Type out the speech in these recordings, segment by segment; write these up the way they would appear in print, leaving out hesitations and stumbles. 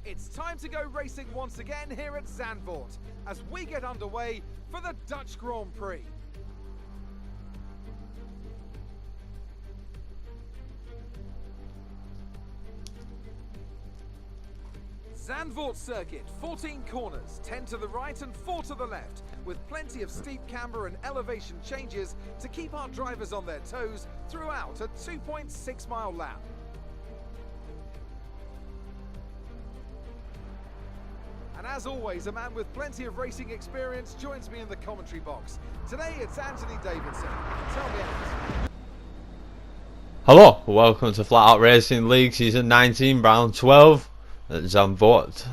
It's time to go racing once again here at Zandvoort as we get underway for the Dutch Grand Prix. Zandvoort circuit, 14 corners, 10 to the right and 4 to the left, with plenty of steep camber and elevation changes to keep our drivers on their toes throughout a 2.6 mile lap. And as always, a man with plenty of racing experience joins me in the commentary box. Today it's Anthony Davidson. Tell me, Ant. Hello, welcome to FlatOutRacing League Season 19, Round 12 at Zandvoort.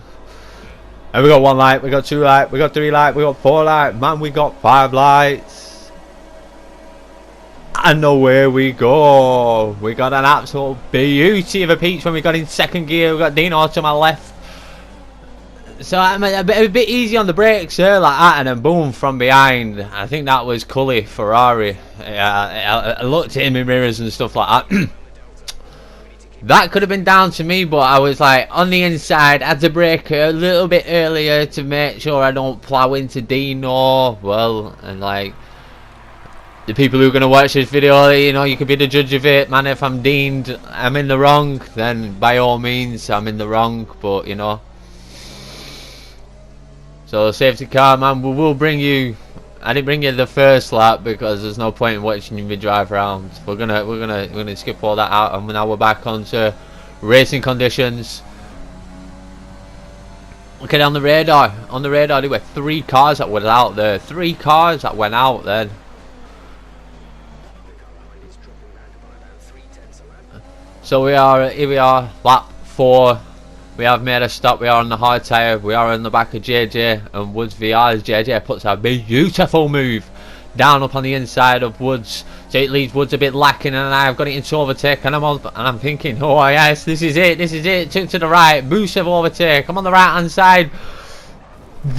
And we got 1 light, we got 2 light, we got 3 light, we got 4 light, man, we got 5 lights. And away we go. We got an absolute beauty of a peach when we got in second gear. We got Dino to my left. So I'm a bit easy on the brakes there, like that, and then boom from behind. I think that was Cully Ferrari. I looked at him in mirrors and stuff like that. That could have been down to me, but I was like on the inside, had to brake a little bit earlier to make sure I don't plough into Dino. Well, and like the people who are going to watch this video, you know, you could be the judge of it, man. If I'm deemed I'm in the wrong, then by all means I'm in the wrong, but you know. So safety car, man, we will bring you. I didn't bring you the first lap because there's no point in watching me drive around. We're gonna skip all that out, and now we're back onto racing conditions. Okay, on the radar, there were 3 cars that went out there. 3 cars that went out then. So here we are, lap 4. We have made a stop. We are on the hard tyre. We are on the back of JJ and Woods VRs. JJ puts a beautiful move down up on the inside of Woods. So it leaves Woods a bit lacking, and I've got it into overtake, and I'm thinking, oh yes, this is it. Took to the right, boost of overtake. I'm on the right hand side.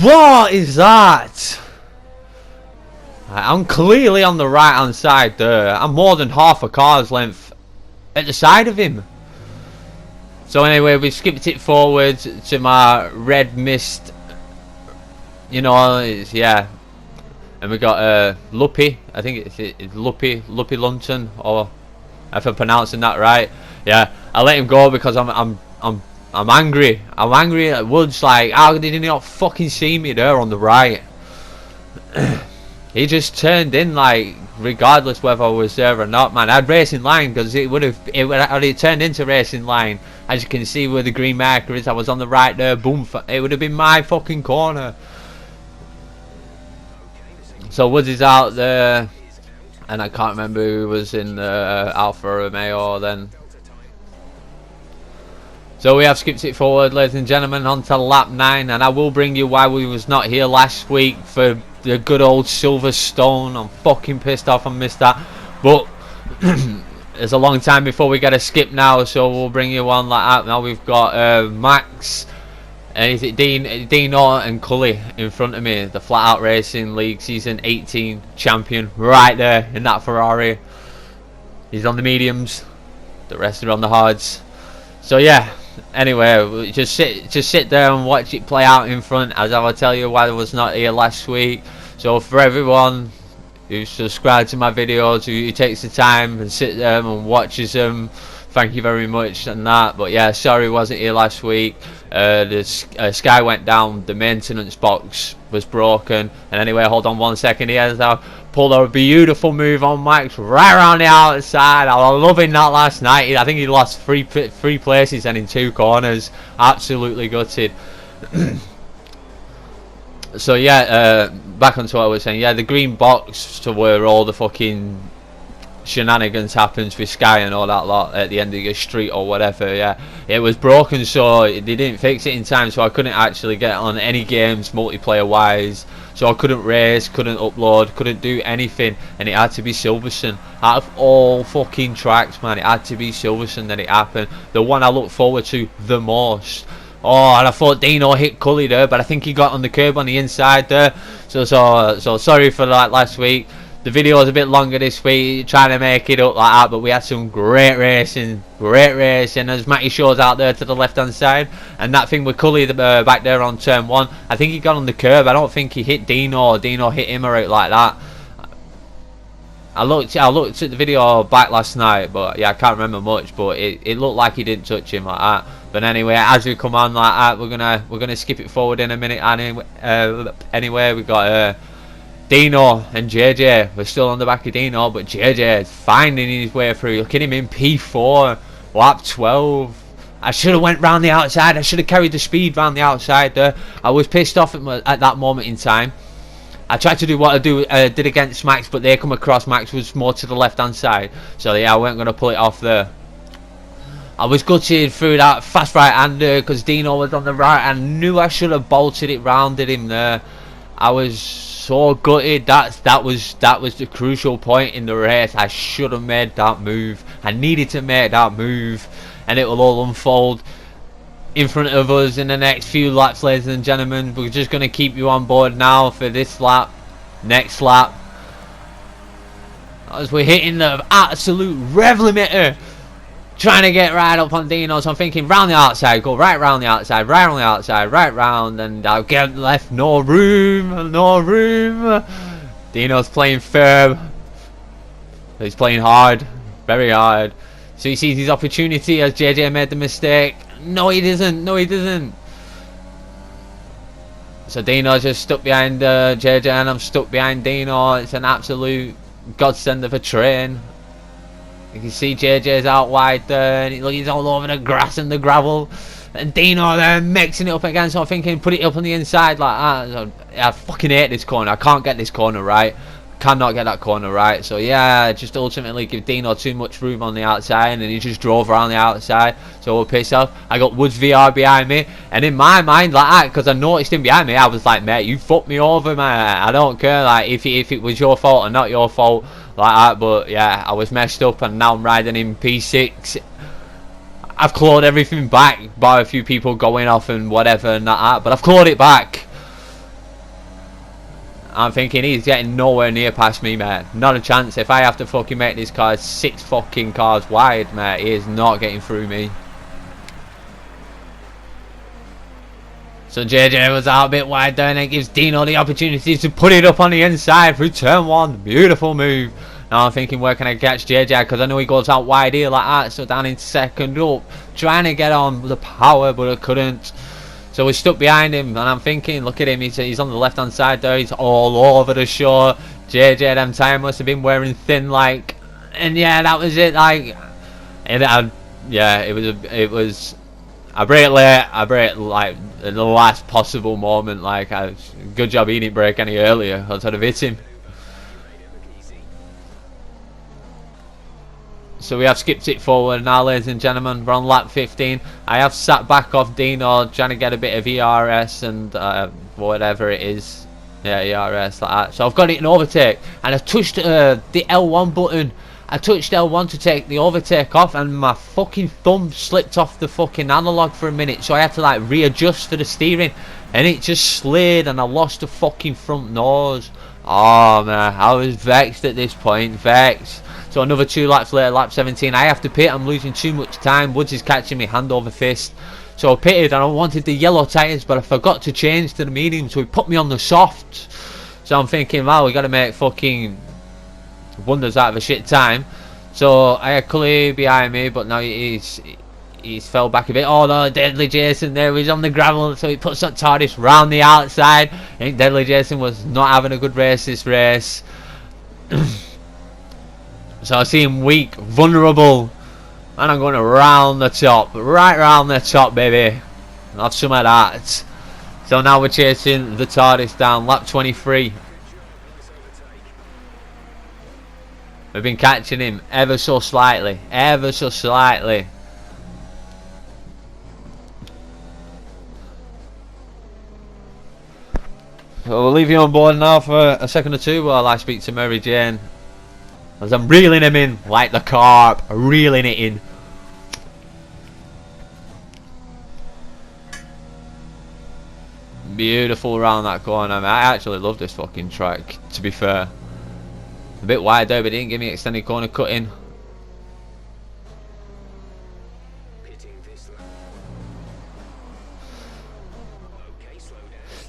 What is that? I'm clearly on the right hand side there. I'm more than half a car's length at the side of him. So anyway, we skipped it forward to my red mist, you know, yeah. And we got Luppy, I think it's Luppy Lunton, or if I'm pronouncing that right. Yeah, I let him go because I'm angry. I'm angry at Woods. Like, how did he not fucking see me there on the right? He just turned in, like, regardless whether I was there or not, man. I had racing line because it would have turned into racing line. As you can see where the green marker is, I was on the right there. Boom! It would have been my fucking corner. So Woods is out there, and I can't remember who was in the Alfa Romeo then. So we have skipped it forward, ladies and gentlemen, on to lap 9, and I will bring you why we was not here last week for the good old Silverstone. I'm fucking pissed off I missed that, but it's a long time before we get a skip now, so we'll bring you one like that. Now we've got Max, and is it Dino and Cully in front of me, the FlatOutRacing League Season 18 champion, right there in that Ferrari. He's on the mediums, the rest are on the hards. So yeah, anyway, just sit there and watch it play out in front, as I will tell you why I was not here last week. So for everyone who subscribed to my videos, who takes the time and sit there and watches them, thank you very much and that. But yeah, sorry wasn't here last week. The sky went down, the maintenance box was broken, and anyway, hold on 1 second here. So pulled a beautiful move on Max right around the outside. I was loving that last night. I think he lost three places and in 2 corners. Absolutely gutted. So yeah, back onto what I was saying. Yeah, the green box to where all the fucking shenanigans happens with Sky and all that lot at the end of your street or whatever. Yeah, it was broken, so they didn't fix it in time, so I couldn't actually get on any games multiplayer wise. So I couldn't race, couldn't upload, couldn't do anything, and it had to be Silverstone. Out of all fucking tracks, man, it had to be Silverstone that it happened. The one I look forward to the most. Oh, and I thought Dino hit Cully there, but I think he got on the curb on the inside there. So sorry for that last week. The video was a bit longer this week, trying to make it up like that, but we had some great racing. As Matty shows out there to the left hand side, and that thing with Cully back there on turn 1, I think he got on the curb. I don't think he hit Dino, or Dino hit him or out like that. I looked at the video back last night, but yeah, I can't remember much, but it looked like he didn't touch him like that. But anyway, as we come on like that, we're gonna skip it forward in a minute. Anyway, we got Dino and JJ. We're still on the back of Dino, but JJ is finding his way through. Look at him in P4, lap 12. I should have went round the outside. I should have carried the speed round the outside there. I was pissed off at that moment in time. I tried to do what I did against Max, but they come across. Max was more to the left hand side, so yeah, I weren't going to pull it off there. I was gutted through that fast right hander because Dino was on the right. I knew I should have bolted it rounded him there. I was so gutted. That was the crucial point in the race. I should have made that move. I needed to make that move, and it will all unfold in front of us in the next few laps, ladies and gentlemen. We're just going to keep you on board now for this lap, next lap, as we're hitting the absolute rev limiter, trying to get right up on Dino. So I'm thinking round the outside, go right round the outside, right round the outside, right round, and I'll get left. No room, no room. Dino's playing firm. He's playing hard, very hard. So he sees his opportunity as JJ made the mistake. No, he doesn't. No, he doesn't. So Dino's just stuck behind JJ, and I'm stuck behind Dino. It's an absolute godsend of a train. You can see JJ's out wide there, and he's all over the grass and the gravel. And Dino there mixing it up again. So I'm thinking, put it up on the inside like that. So, I fucking hate this corner. I can't get this corner right. Cannot get that corner right. So yeah, just ultimately give Dino too much room on the outside, and he just drove around the outside. So we're pissed off. I got Woods VR behind me, and in my mind like that, because I noticed him behind me, I was like, mate, you fucked me over, man. I don't care like if it was your fault or not your fault like that. But yeah, I was messed up, and now I'm riding in P6. I've clawed everything back by a few people going off and whatever and that, but I've clawed it back. I'm thinking he's getting nowhere near past me, mate. Not a chance. If I have to fucking make this car 6 fucking cars wide, mate, he is not getting through me. So JJ was out a bit wide there, and it gives Dino the opportunity to put it up on the inside through turn 1. Beautiful move. Now I'm thinking, where can I catch JJ? Because I know he goes out wide here like that. So down in second up, trying to get on the power, but I couldn't. So we're stuck behind him, and I'm thinking, look at him, he's on the left hand side there, he's all over the shore. JJ them time must have been wearing thin like, and yeah, that was it. Like, and yeah, it was. I brake late. I brake like at the last possible moment. Like, good job he didn't brake any earlier, else I'd have hit him. So we have skipped it forward now, ladies and gentlemen. We're on lap 15. I have sat back off Dino, trying to get a bit of ERS and whatever it is. Yeah, ERS like that. So I've got it in overtake, and I touched the L1 button. I touched L1 to take the overtake off, and my fucking thumb slipped off the fucking analog for a minute. So I had to like readjust for the steering, and it just slid, and I lost the fucking front nose. Oh man, I was vexed at this point, vexed. So another 2 laps later, lap 17, I have to pit. I'm losing too much time. Woods is catching me hand over fist. So I pitted, and I wanted the yellow tyres, but I forgot to change to the medium, so he put me on the soft. So I'm thinking, wow, we got to make fucking wonders out of a shit time. So I had Cully behind me, but now he's fell back a bit. Oh no, Deadly Jason there, he's on the gravel, so he puts that TARDIS round the outside. I think Deadly Jason was not having a good race this race. So I see him weak, vulnerable, and I'm going to round the top, right round the top, baby. I'll have some of that. So now we're chasing the TARDIS down, lap 23. We've been catching him ever so slightly, ever so slightly. So we'll leave you on board now for a second or two while I speak to Mary Jane, as I'm reeling him in like the carp, reeling it in. Beautiful around that corner, man. I actually love this fucking track, to be fair. A bit wide there, but didn't give me extended corner cutting.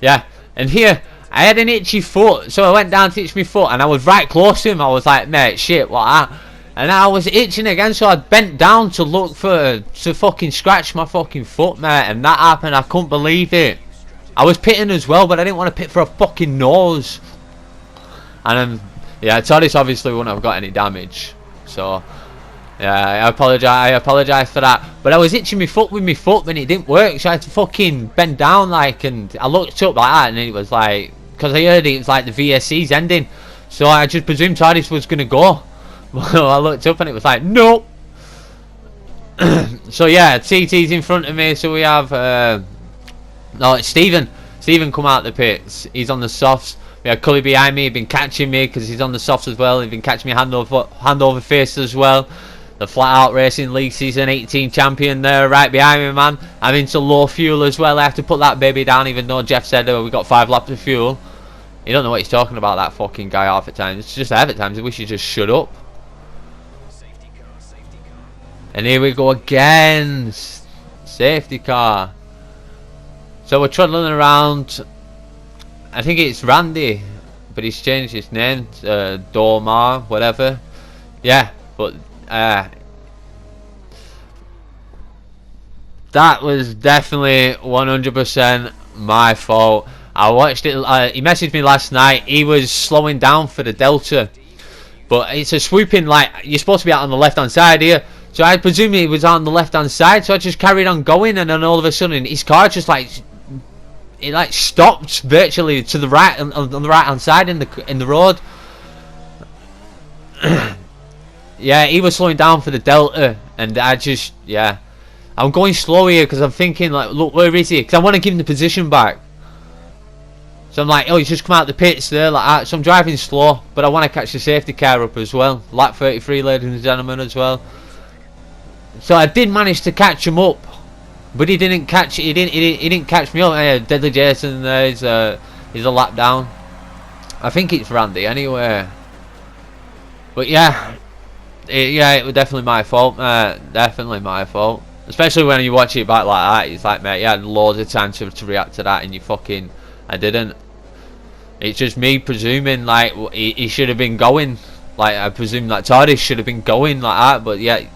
Yeah, and here I had an itchy foot, so I went down to itch my foot, and I was right close to him. I was like, mate, shit, what that? And I was itching again, so I bent down to look to fucking scratch my fucking foot, mate, and that happened. I couldn't believe it. I was pitting as well, but I didn't want to pit for a fucking nose. And yeah, Torres obviously wouldn't have got any damage, so yeah, I apologise for that. But I was itching my foot with my foot when it didn't work, so I had to fucking bend down, like, and I looked up like that, and it was like, because I heard it was like the VSC's ending, so I just presumed Torres was gonna go. Well, I looked up and it was like, nope. So yeah, TT's in front of me, so we have no, it's Stephen come out the pits. He's on the softs. We have Cully behind me. He's been catching me because he's on the softs as well. He's been catching me hand over fist as well. The FlatOutRacing League Season 18 champion there right behind me, man. I'm into low fuel as well. I have to put that baby down, even though Jeff said we got 5 laps of fuel. You don't know what he's talking about, that fucking guy, half the time. It's just half the times I wish he'd just shut up. And here we go again. Safety car. So we're trundling around. I think it's Randy, but he's changed his name to Dormar, whatever. Yeah, but that was definitely 100% my fault. I watched it. He messaged me last night. He was slowing down for the Delta, but it's a swooping, like, you're supposed to be out on the left hand side here. So I presume he was on the left hand side, so I just carried on going, and then all of a sudden his car just it stopped virtually to the right, on the right hand side in the road. Yeah, he was slowing down for the Delta, and I just, yeah, I'm going slow here because I'm thinking, like, look, where is he? Because I want to give him the position back. So I'm like, oh, he's just come out the pits there like that. So I'm driving slow, but I want to catch the safety car up as well. Lap 33, ladies and gentlemen, as well. So I did manage to catch him up, but he didn't catch. He didn't catch me up. Deadly Jason there is he's a lap down. I think it's Randy anyway. But yeah, it was definitely my fault, definitely my fault. Especially when you watch it back like that, it's like, mate, you had loads of time to react to that, and you fucking, I didn't. It's just me presuming like he should have been going. Like, I presume that Torres should have been going like that, but yeah.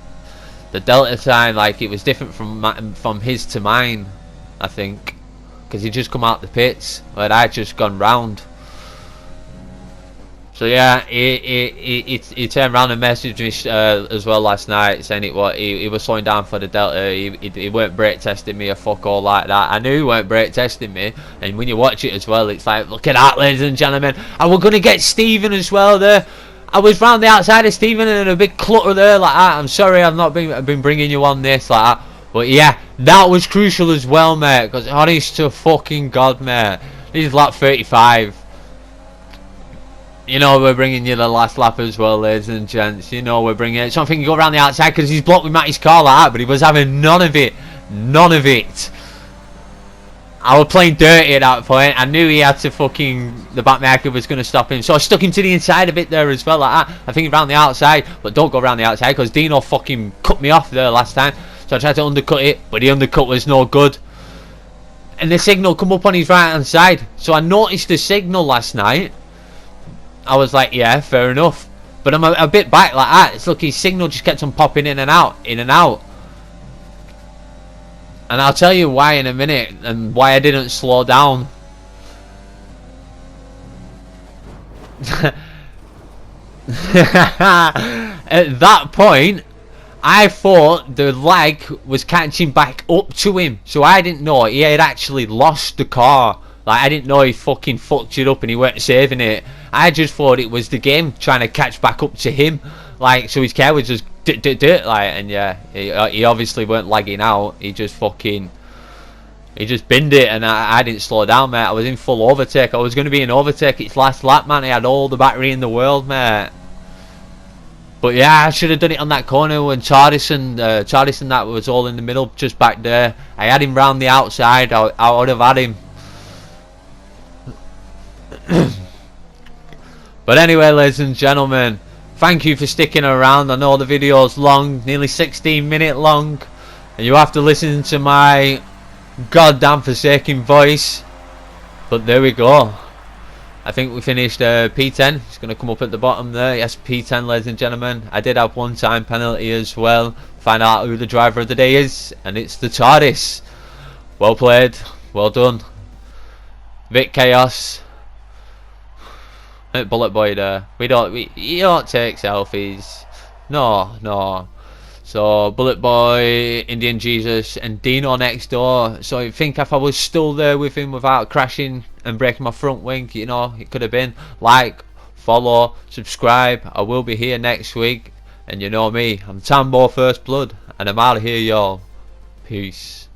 The Delta time, like, it was different from his to mine, I think, because he just come out the pits, but I'd just gone round. So yeah, he turned around and messaged me as well last night, saying he was slowing down for the Delta. He weren't brake testing me or fuck all like that. I knew he weren't brake testing me, and when you watch it as well, it's like, look at that, ladies and gentlemen, and we're gonna get Stephen as well there. I was round the outside of Stephen and a big clutter there like that. I'm sorry I've not been bringing you on this like that. But yeah, that was crucial as well, mate. Because honest to fucking God, mate. This is lap 35. You know we're bringing you the last lap as well, ladies and gents. You know we're bringing it. Something you go around the outside because he's blocked with Matty's car like that. But he was having none of it. None of it. I was playing dirty at that point. I knew he had to fucking, the backmarker was going to stop him. So I stuck him to the inside a bit there as well like that. I think around the outside. But don't go around the outside because Dino fucking cut me off there last time. So I tried to undercut it. But the undercut was no good. And the signal come up on his right hand side. So I noticed the signal last night. I was like, yeah, fair enough. But I'm a bit back like that. It's look, his signal just kept on popping in and out. In and out. And I'll tell you why in a minute, and why I didn't slow down. At that point, I thought the lag was catching back up to him. So I didn't know he had actually lost the car. Like, I didn't know he fucking fucked it up and he weren't saving it. I just thought it was the game trying to catch back up to him. Like, so his car was just like, and yeah, he obviously weren't lagging out. He just fucking, he just binned it, and I didn't slow down, mate. I was in full overtake. I was going to be in overtake. It's last lap, man. I had all the battery in the world, mate. But yeah, I should have done it on that corner when Charlison that was all in the middle, just back there. I had him round the outside. I would have had him. But anyway, ladies and gentlemen, thank you for sticking around. I know the video's long, nearly 16-minute long, and you have to listen to my goddamn forsaken voice. But there we go. I think we finished P10. It's going to come up at the bottom there. Yes, P10, ladies and gentlemen. I did have one time penalty as well. Find out who the driver of the day is, and it's the TARDIS. Well played. Well done. Bit chaos. Bullet Boy there. You don't take selfies. No. So Bullet Boy, Indian Jesus, and Dino next door. So I think if I was still there with him without crashing and breaking my front wing, you know, it could have been. Like, follow, subscribe. I will be here next week. And you know me, I'm Tambo First Blood, and I'm out of here, y'all. Peace.